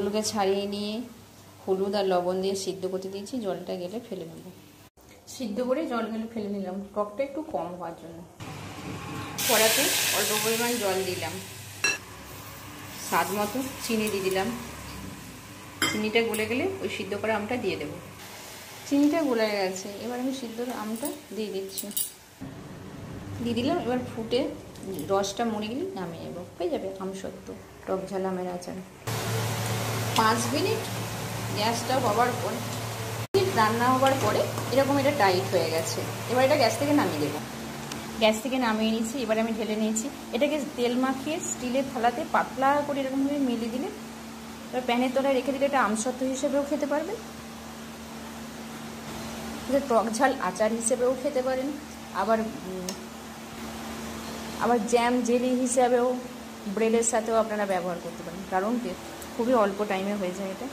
জলগুলোকে ছাড়িয়ে নিয়ে হলুদ আর লবণ দিয়ে সিদ্ধ করতে দিয়েছি, জলটা গেলে ফেলে নেব। সিদ্ধ করে জলগুলো ফেলে নিলাম টকটা একটু কম হওয়ার জন্য। কড়াতে অল্প পরিমাণ জল দিলাম, স্বাদ মতো চিনি দিয়ে দিলাম। চিনিটা গলে গেলে ওই সিদ্ধ করা আমটা দিয়ে দেব। চিনিটা গলে গেছে, এবার আমি সিদ্ধ আমটা দিয়ে দিচ্ছি, দিয়ে দিলাম। এবার ফুটে রসটা মরে গেলে নামিয়ে নেব, হয়ে যাবে আমসত্ত্ব টক ঝাল আমের আচার। 5 মিনিট গ্যাসটা হওয়ার পর, রান্না হওয়ার পরে এরকম এটা টাইট হয়ে গেছে। এবার এটা গ্যাস থেকে নামিয়ে দেবো। গ্যাস থেকে নামিয়ে নিয়েছি, এবার আমি ঢেলে নিয়েছি। এটাকে তেল মাখিয়ে স্টিলের থালাতে পাতলা করে এরকমভাবে মিলিয়ে দিলে, এবার প্যানের তলায় রেখে দিলে এটা আমসত্ত্ব হিসেবেও খেতে পারবেন, টক ঝাল আচার হিসেবেও খেতে পারেন, আবার জ্যাম জেলি হিসাবেও ব্রেডের সাথেও আপনারা ব্যবহার করতে পারেন, কারণ খুবই অল্প টাইমে হয়ে যায় এটা।